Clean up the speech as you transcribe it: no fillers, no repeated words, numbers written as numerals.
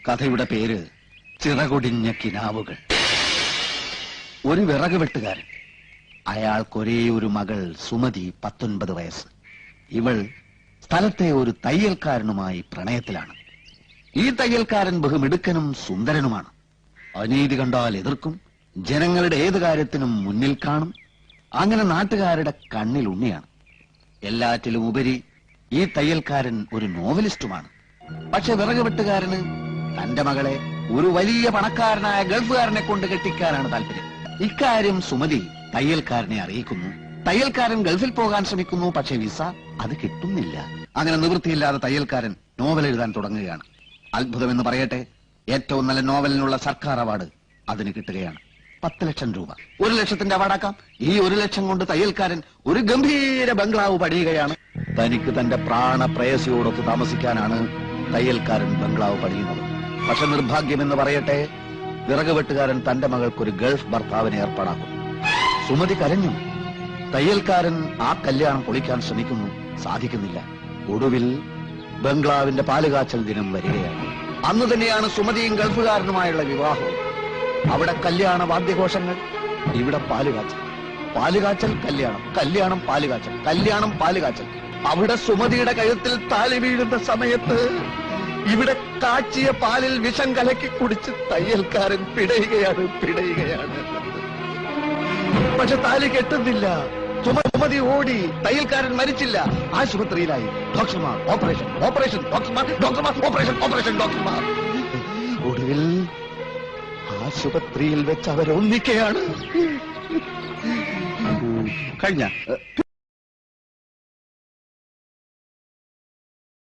കഥയുടെ പേര് ചിറകൊടിഞ്ഞ കിനാവുകൾ. ഒരു വിറക് വെട്ടുകാരൻ. അയാൾക്കൊരേ ഒരു മകൾ സുമതി, 19 വയസ്സ്. ഇവൾ സ്ഥലത്തെ ഒരു തയ്യൽക്കാരനുമായി പ്രണയത്തിലാണ്. ഈ തയ്യൽക്കാരൻ ബഹുമിടുക്കനും സുന്ദരനുമാണ്. അനീതി കണ്ടാൽ എതിർക്കും, ജനങ്ങളുടെ ഏത് കാര്യത്തിനും മുന്നിൽ കാണും. അങ്ങനെ നാട്ടുകാരുടെ കണ്ണിൽ ഉണ്ണിയാണ്. എല്ലാറ്റിലും ഉപരി ഈ തയ്യൽക്കാരൻ ഒരു നോവലിസ്റ്റുമാണ്. പക്ഷെ വിറക് വെട്ടുകാരന് തന്റെ മകളെ ഒരു വലിയ പണക്കാരനായ ഗൾഫുകാരനെ കൊണ്ട് കെട്ടിക്കാനാണ് താല്പര്യം. ഇക്കാര്യം സുമതി തയ്യൽക്കാരനെ അറിയിക്കുന്നു. തയ്യൽക്കാരൻ ഗൾഫിൽ പോകാൻ ശ്രമിക്കുന്നു. പക്ഷെ വിസ അത് കിട്ടുന്നില്ല. അങ്ങനെ നിവൃത്തിയില്ലാതെ തയ്യൽക്കാരൻ നോവൽ എഴുതാൻ തുടങ്ങുകയാണ്. അത്ഭുതമെന്ന് പറയട്ടെ, ഏറ്റവും നല്ല നോവലിനുള്ള സർക്കാർ അവാർഡ് അതിന് കിട്ടുകയാണ്. 10 ലക്ഷം രൂപ. 1 ലക്ഷത്തിന്റെ അവാർഡാക്കാം. ഈ 1 ലക്ഷം കൊണ്ട് തയ്യൽക്കാരൻ ഒരു ഗംഭീര ബംഗ്ലാവ് പണിയുകയാണ്. തനിക്ക് തന്റെ പ്രാണപ്രേയസിയോടൊത്ത് താമസിക്കാനാണ് തയ്യൽക്കാരൻ ബംഗ്ലാവ് പണിയുന്നത്. പക്ഷെ നിർഭാഗ്യമെന്ന് പറയട്ടെ, വിറക് വെട്ടുകാരൻ തന്റെ മകൾക്കൊരു ഗൾഫ് ഭർത്താവിനെ ഏർപ്പാടാക്കും. സുമതി കരഞ്ഞു. തയ്യൽക്കാരൻ ആ കല്യാണം പൊളിക്കാൻ ശ്രമിക്കുന്നു. സാധിക്കുന്നില്ല. ഒടുവിൽ ബംഗ്ലാവിന്റെ പാലുകാച്ചൽ ദിനം വരികയാണ്. അന്ന് തന്നെയാണ് സുമതിയും ഗൾഫുകാരനുമായുള്ള വിവാഹം. അവിടെ കല്യാണ വാദ്യഘോഷങ്ങൾ, ഇവിടെ പാലുകാച്ചൽ. പാലുകാച്ചൽ കല്യാണം, കല്യാണം പാലുകാച്ചൽ, കല്യാണം പാലുകാച്ചൽ. അവിടെ സുമതിയുടെ കഴുത്തിൽ താലി വീഴുന്ന സമയത്ത് ഇവിടെ കാച്ചിയ പാലിൽ വിഷം കലക്കി കുടിച്ച് തയ്യൽക്കാരൻ പിടയുകയാണ്. പക്ഷെ താലി കെട്ടുന്നില്ല. സുമതി ഓടി. തയ്യൽക്കാരൻ മരിച്ചില്ല. ആശുപത്രിയിലായി. ഡോക്ടർമാർ ഓപ്പറേഷൻ, ഓപ്പറേഷൻ, ഡോക്ടർമാർ ഓപ്പറേഷൻ, ഡോക്ടർമാർ. ഒടുവിൽ ആശുപത്രിയിൽ വെച്ച് അവരൊന്നിക്കുകയാണ്. കഴിഞ്ഞ